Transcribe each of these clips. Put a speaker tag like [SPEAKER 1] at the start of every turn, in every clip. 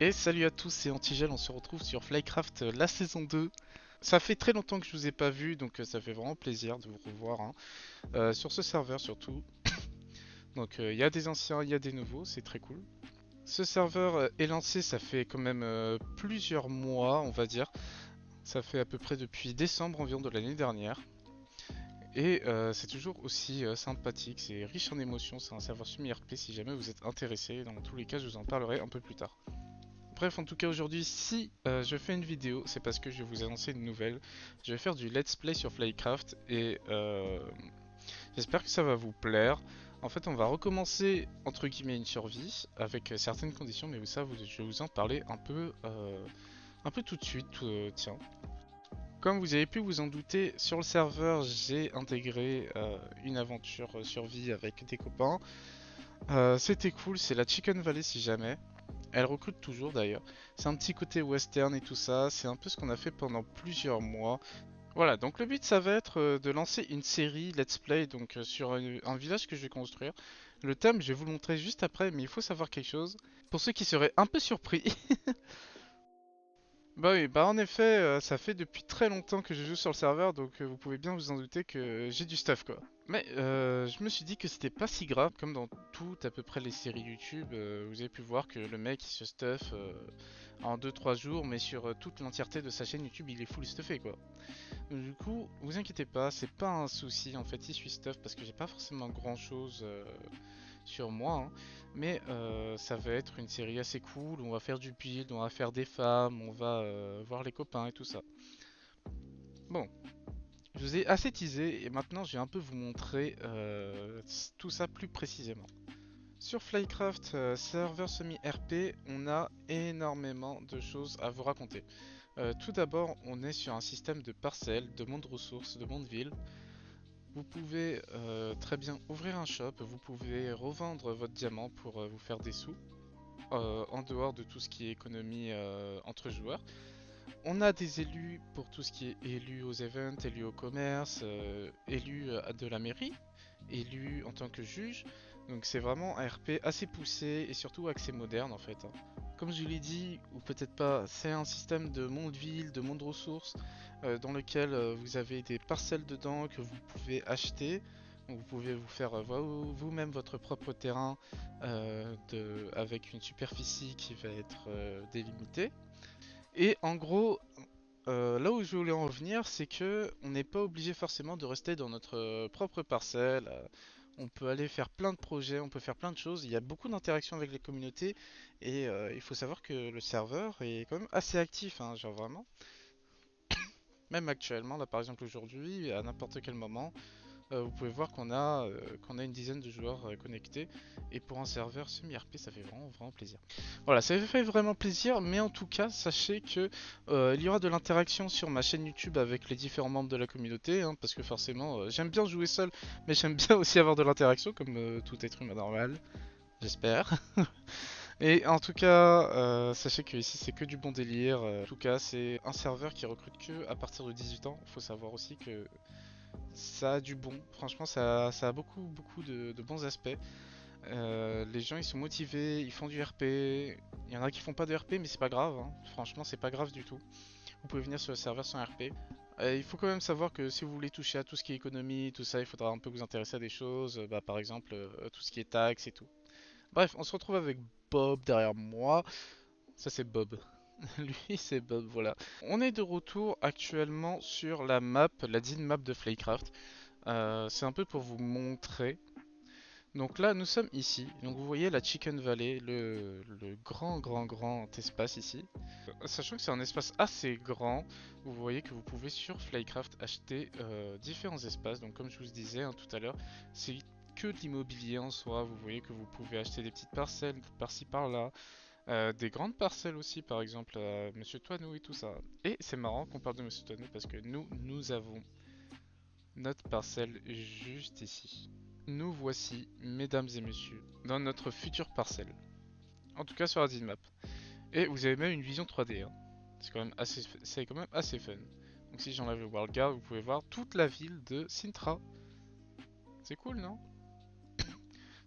[SPEAKER 1] Et salut à tous, c'est Antigel, on se retrouve sur Flycraft la saison 2. Ça fait très longtemps que je vous ai pas vu, donc ça fait vraiment plaisir de vous revoir, hein. Sur ce serveur surtout. Donc il y a des anciens, il y a des nouveaux, c'est très cool. Ce serveur est lancé, ça fait quand même plusieurs mois, on va dire. Ça fait à peu près depuis décembre environ de l'année dernière. Et c'est toujours aussi sympathique, c'est riche en émotions, c'est un serveur semi-RP si jamais vous êtes intéressé. Dans tous les cas, je vous en parlerai un peu plus tard. Bref, en tout cas aujourd'hui, si je fais une vidéo, c'est parce que je vais vous annoncer une nouvelle. Je vais faire du let's play sur Flycraft et j'espère que ça va vous plaire. En fait, on va recommencer entre guillemets une survie avec certaines conditions, mais ça, je vais vous en parler un peu tout de suite. Tiens, comme vous avez pu vous en douter, sur le serveur, j'ai intégré une aventure survie avec des copains. C'était cool, c'est la Chicken Valley si jamais. Elle recrute toujours d'ailleurs. C'est un petit côté western et tout ça. C'est un peu ce qu'on a fait pendant plusieurs mois. Voilà, donc le but ça va être de lancer une série let's play donc sur un village que je vais construire. Le thème, je vais vous le montrer juste après, mais il faut savoir quelque chose. Pour ceux qui seraient un peu surpris, bah oui, bah en effet, ça fait depuis très longtemps que je joue sur le serveur, donc vous pouvez bien vous en douter que j'ai du stuff quoi. Mais je me suis dit que c'était pas si grave, comme dans toutes à peu près les séries YouTube, vous avez pu voir que le mec il se stuff en 2-3 jours, mais sur toute l'entièreté de sa chaîne YouTube il est full stuffé quoi. Donc, du coup, vous inquiétez pas, c'est pas un souci, en fait il suit stuff parce que j'ai pas forcément grand chose sur moi, hein. Mais ça va être une série assez cool, on va faire du build, on va faire des femmes, on va voir les copains et tout ça. Bon, je vous ai assez teasé et maintenant je vais un peu vous montrer tout ça plus précisément. Sur Flycraft, serveur semi-RP, on a énormément de choses à vous raconter. Tout d'abord, on est sur un système de parcelles, de monde ressources, de monde ville. Vous pouvez très bien ouvrir un shop, vous pouvez revendre votre diamant pour vous faire des sous, en dehors de tout ce qui est économie entre joueurs. On a des élus pour tout ce qui est élus aux events, élus au commerce, élus de la mairie, élus en tant que juge. Donc c'est vraiment un RP assez poussé et surtout axé moderne en fait, hein. Comme je l'ai dit, ou peut-être pas, c'est un système de monde-ville, de monde-ressources, dans lequel vous avez des parcelles dedans que vous pouvez acheter. Donc vous pouvez vous faire vous-même votre propre terrain avec une superficie qui va être délimitée. Et en gros, là où je voulais en revenir, c'est que on n'est pas obligé forcément de rester dans notre propre parcelle. On peut aller faire plein de projets, on peut faire plein de choses. Il y a beaucoup d'interactions avec les communautés et il faut savoir que le serveur est quand même assez actif, hein, genre vraiment. Même actuellement, là par exemple aujourd'hui, à n'importe quel moment, vous pouvez voir qu'on a une dizaine de joueurs connectés. Et pour un serveur semi-RP, ça fait vraiment plaisir. Voilà, ça fait vraiment plaisir, mais en tout cas, sachez que il y aura de l'interaction sur ma chaîne YouTube avec les différents membres de la communauté, hein, parce que forcément, j'aime bien jouer seul, mais j'aime bien aussi avoir de l'interaction, comme tout être humain normal, j'espère. Et en tout cas, sachez que ici c'est que du bon délire. En tout cas, c'est un serveur qui recrute que à partir de 18 ans. Il faut savoir aussi que ça a du bon. Franchement, ça a beaucoup de bons aspects. Les gens ils sont motivés, ils font du RP. Il y en a qui font pas de RP, mais c'est pas grave, hein. Franchement, c'est pas grave du tout. Vous pouvez venir sur le serveur sans RP. Il faut quand même savoir que si vous voulez toucher à tout ce qui est économie, tout ça, il faudra un peu vous intéresser à des choses, bah, par exemple tout ce qui est taxes et tout. Bref, on se retrouve avec Bob derrière moi. Ça c'est Bob. Lui c'est Bob, voilà. On est de retour actuellement sur la map, la DIN map de Flycraft. C'est un peu pour vous montrer. Donc là, nous sommes ici. Donc vous voyez la Chicken Valley, le grand espace ici. Sachant que c'est un espace assez grand, vous voyez que vous pouvez sur Flycraft acheter différents espaces. Donc comme je vous disais, hein, tout à l'heure, c'est que de l'immobilier en soi. Vous voyez que vous pouvez acheter des petites parcelles par-ci par-là, des grandes parcelles aussi, par exemple Monsieur Toinou et tout ça. Et c'est marrant qu'on parle de Monsieur Toinou parce que nous avons notre parcelle juste ici. Nous voici, mesdames et messieurs, dans notre future parcelle. En tout cas sur la map. Et vous avez même une vision 3D, hein. C'est quand même assez fun. Donc si j'enlève le World Guard, vous pouvez voir toute la ville de Sintra. C'est cool, non?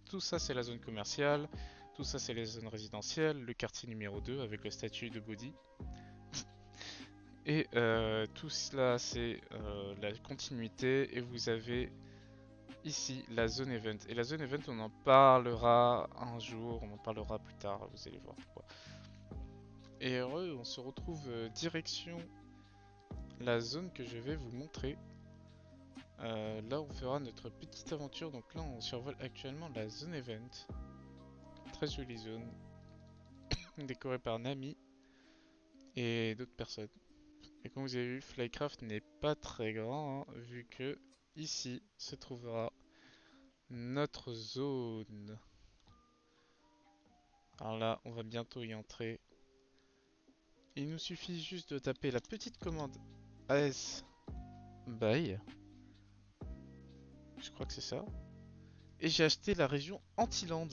[SPEAKER 1] Tout ça c'est la zone commerciale. Tout ça c'est les zones résidentielles, le quartier numéro 2 avec le statut de Body. Et tout cela c'est la continuité et vous avez ici la zone event. Et la zone event on en parlera un jour, on en parlera plus tard, vous allez voir pourquoi. Et heureux, on se retrouve direction la zone que je vais vous montrer. Là on fera notre petite aventure, donc là on survole actuellement la zone event. Très jolie zone, décorée par Nami et d'autres personnes. Et comme vous avez vu, Flycraft n'est pas très grand, hein, vu que ici se trouvera notre zone. Alors là, on va bientôt y entrer. Il nous suffit juste de taper la petite commande AS Buy. Je crois que c'est ça. Et j'ai acheté la région Antiland.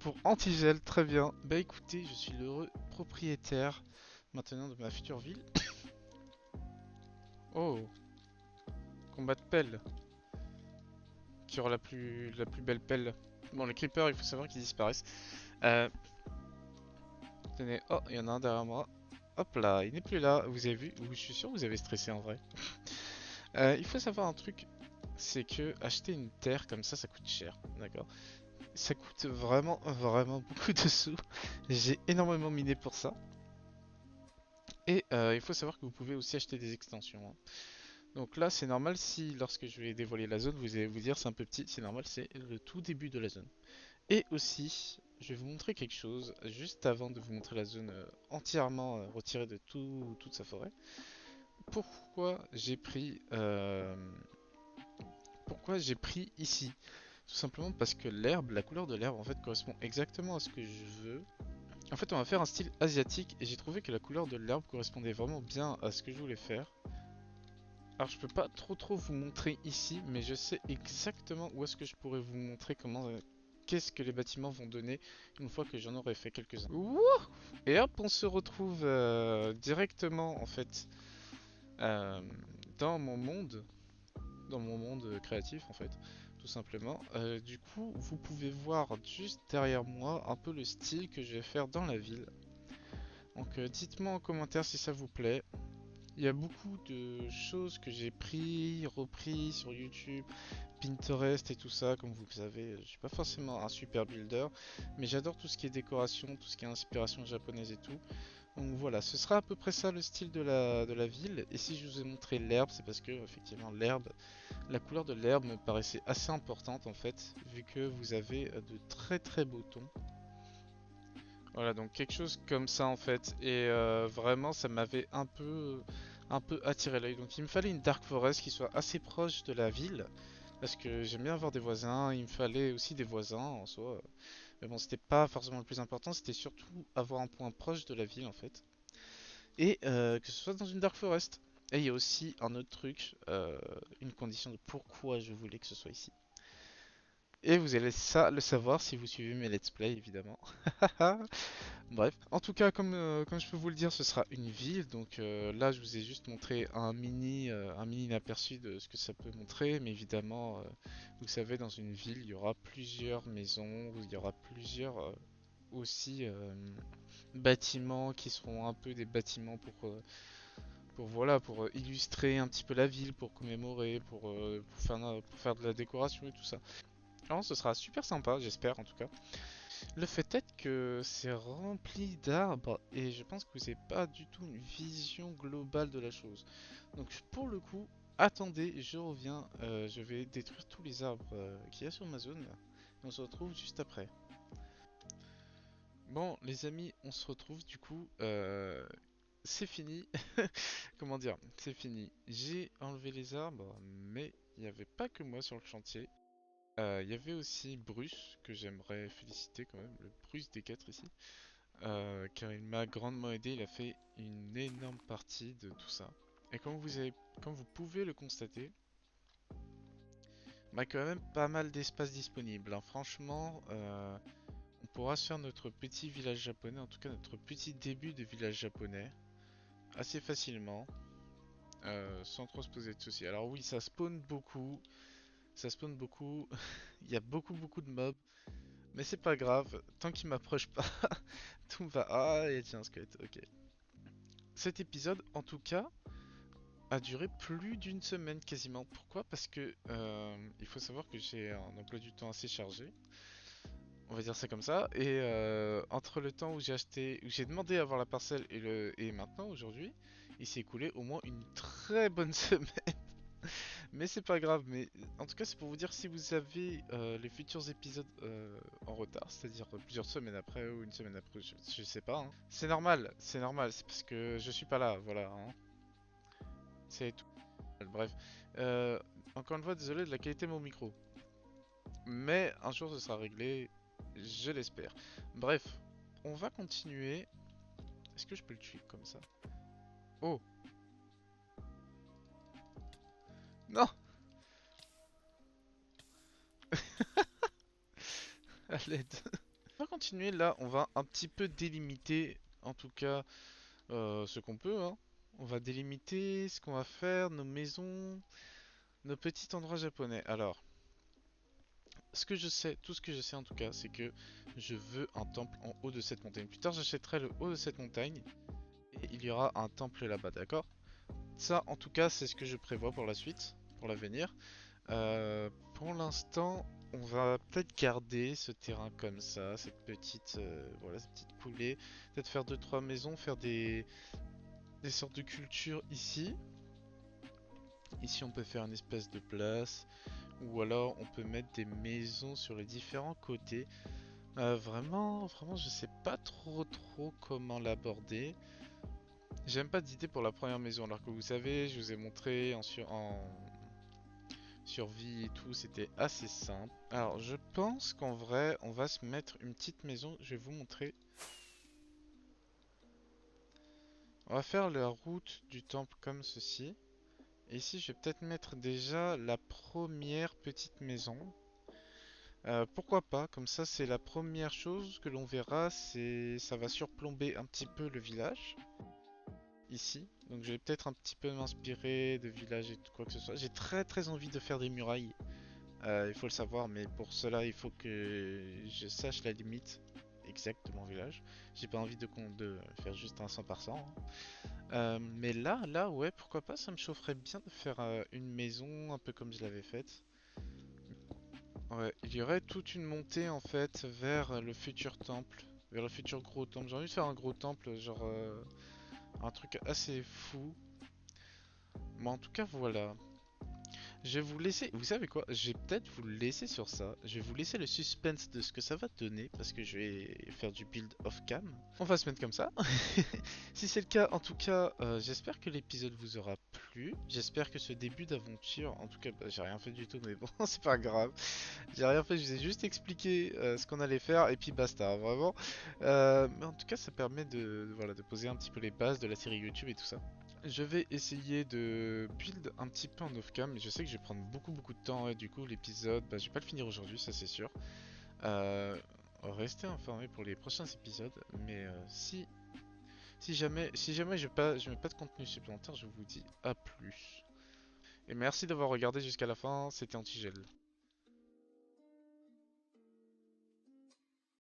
[SPEAKER 1] Pour Antigel, très bien. Bah écoutez, je suis l'heureux propriétaire maintenant de ma future ville. Oh, combat de pelle. Qui aura la plus belle pelle. Bon, les creepers, il faut savoir qu'ils disparaissent. Euh, Tenez, oh, il y en a un derrière moi. Hop là, il n'est plus là. Vous avez vu? Je suis sûr que vous avez stressé en vrai. Il faut savoir un truc, c'est que acheter une terre comme ça coûte cher, d'accord? Ça coûte vraiment, vraiment beaucoup de sous. J'ai énormément miné pour ça. Et il faut savoir que vous pouvez aussi acheter des extensions, hein. Donc là, c'est normal si, lorsque je vais dévoiler la zone, vous allez vous dire c'est un peu petit, c'est normal, c'est le tout début de la zone. Et aussi, je vais vous montrer quelque chose, juste avant de vous montrer la zone entièrement retirée de toute sa forêt. Pourquoi j'ai pris, pourquoi j'ai pris ici? Tout simplement parce que l'herbe, la couleur de l'herbe en fait correspond exactement à ce que je veux. En fait, on va faire un style asiatique et j'ai trouvé que la couleur de l'herbe correspondait vraiment bien à ce que je voulais faire. Alors je peux pas trop vous montrer ici, mais je sais exactement où est-ce que je pourrais vous montrer comment, qu'est-ce que les bâtiments vont donner une fois que j'en aurai fait quelques-uns. Wouh! Et hop, on se retrouve directement en fait euh, dans mon monde, créatif en fait, tout simplement. Du coup, vous pouvez voir juste derrière moi un peu le style que je vais faire dans la ville. Donc dites-moi en commentaire si ça vous plaît. Il y a beaucoup de choses que j'ai repris sur YouTube, Pinterest et tout ça. Comme vous le savez, je suis pas forcément un super builder, mais j'adore tout ce qui est décoration, tout ce qui est inspiration japonaise et tout. Donc voilà, ce sera à peu près ça le style de la ville. Et si je vous ai montré l'herbe, c'est parce que effectivement l'herbe, la couleur de l'herbe me paraissait assez importante en fait, vu que vous avez de très beaux tons. Voilà, donc quelque chose comme ça en fait. Et vraiment, ça m'avait un peu attiré l'œil. Donc il me fallait une Dark Forest qui soit assez proche de la ville. Parce que j'aime bien avoir des voisins. Il me fallait aussi des voisins en soi. Mais bon, c'était pas forcément le plus important. C'était surtout avoir un point proche de la ville en fait. Et que ce soit dans une Dark Forest. Et il y a aussi un autre truc, une condition de pourquoi je voulais que ce soit ici. Et vous allez ça le savoir si vous suivez mes let's play évidemment. Bref, en tout cas, comme je peux vous le dire, ce sera une ville. Donc là, je vous ai juste montré un mini aperçu de ce que ça peut montrer. Mais évidemment, vous savez, dans une ville, il y aura plusieurs maisons, il y aura plusieurs aussi bâtiments qui seront un peu des bâtiments pour voilà, pour illustrer un petit peu la ville, pour commémorer, pour faire de la décoration et tout ça. Alors, ce sera super sympa, j'espère en tout cas. Le fait est que c'est rempli d'arbres et je pense que vous n'avez pas du tout une vision globale de la chose. Donc pour le coup, attendez, je reviens, je vais détruire tous les arbres qu'il y a sur ma zone. Et on se retrouve juste après. Bon les amis, on se retrouve du coup, c'est fini. Comment dire? C'est fini. J'ai enlevé les arbres, mais il n'y avait pas que moi sur le chantier. Il y avait aussi Bruce, que j'aimerais féliciter quand même, le Bruce des 4 ici. Car il m'a grandement aidé, il a fait une énorme partie de tout ça. Et comme vous pouvez le constater, bah quand même pas mal d'espace disponible, hein. Franchement, on pourra se faire notre petit village japonais, en tout cas notre petit début de village japonais, assez facilement, sans trop se poser de soucis. Alors oui, ça spawn beaucoup, il y a beaucoup de mobs. Mais c'est pas grave, tant qu'il m'approche pas, tout va... Ah, et tiens, un squelette, ok. Cet épisode, en tout cas, a duré plus d'une semaine quasiment. Pourquoi? Parce que il faut savoir que j'ai un emploi du temps assez chargé. On va dire ça comme ça. Et entre le temps où j'ai acheté, où j'ai demandé à avoir la parcelle et maintenant, aujourd'hui, il s'est écoulé au moins une très bonne semaine. Mais c'est pas grave. Mais en tout cas, c'est pour vous dire si vous avez les futurs épisodes en retard, c'est-à-dire plusieurs semaines après ou une semaine après, je sais pas, hein. C'est normal, c'est normal. C'est parce que je suis pas là, voilà, hein. C'est tout. Bref. Euh, Encore une fois, désolé de la qualité de mon micro. Mais un jour, ce sera réglé, je l'espère. Bref, on va continuer. Est-ce que je peux le tuer comme ça? Oh, non, à l'aide. On va continuer là, on va un petit peu délimiter, en tout cas, ce qu'on peut, hein. On va délimiter ce qu'on va faire, nos maisons, nos petits endroits japonais. Alors, ce que je sais, tout ce que je sais en tout cas, c'est que je veux un temple en haut de cette montagne. Plus tard, j'achèterai le haut de cette montagne et il y aura un temple là-bas, d'accord? Ça, en tout cas, c'est ce que je prévois pour la suite, pour l'avenir. Pour l'instant, on va peut-être garder ce terrain comme ça, cette petite, voilà, cette petite coulée. Peut-être faire deux trois maisons, faire des sortes de cultures ici. Ici, on peut faire une espèce de place, ou alors on peut mettre des maisons sur les différents côtés. Vraiment, je sais pas trop comment l'aborder. J'ai même pas d'idée pour la première maison, alors que vous savez, je vous ai montré en survie et tout, c'était assez simple. Alors, je pense qu'en vrai, on va se mettre une petite maison. Je vais vous montrer. On va faire la route du temple comme ceci. Et ici, je vais peut-être mettre déjà la première petite maison. Pourquoi pas? Comme ça, c'est la première chose que l'on verra. C'est, ça va surplomber un petit peu le village. Ici. Donc, je vais peut-être un petit peu m'inspirer de villages et quoi que ce soit. J'ai très envie de faire des murailles. Il faut le savoir, mais pour cela, il faut que je sache la limite exacte de mon village. J'ai pas envie de faire juste un 100%, hein. Mais là, ouais, pourquoi pas, ça me chaufferait bien de faire une maison un peu comme je l'avais faite. Ouais, il y aurait toute une montée en fait vers le futur temple, vers le futur gros temple. J'ai envie de faire un gros temple, genre un truc assez fou. Mais en tout cas, voilà. Je vais vous laisser, vous savez quoi? Je vais peut-être vous le laisser sur ça. Je vais vous laisser le suspense de ce que ça va donner parce que je vais faire du build off cam. On va se mettre comme ça. Si c'est le cas, en tout cas, j'espère que l'épisode vous aura plu. J'espère que ce début d'aventure, en tout cas, bah, j'ai rien fait du tout, mais bon, c'est pas grave. J'ai rien fait, je vous ai juste expliqué ce qu'on allait faire et puis basta, hein, vraiment. Mais en tout cas, ça permet voilà, de poser un petit peu les bases de la série YouTube et tout ça. Je vais essayer de build un petit peu en off-cam, mais je sais que je vais prendre beaucoup de temps et du coup l'épisode, bah, je vais pas le finir aujourd'hui, ça c'est sûr. Euh, Restez informés pour les prochains épisodes, mais si jamais je mets pas de contenu supplémentaire, je vous dis à plus. Et merci d'avoir regardé jusqu'à la fin, c'était Antigel.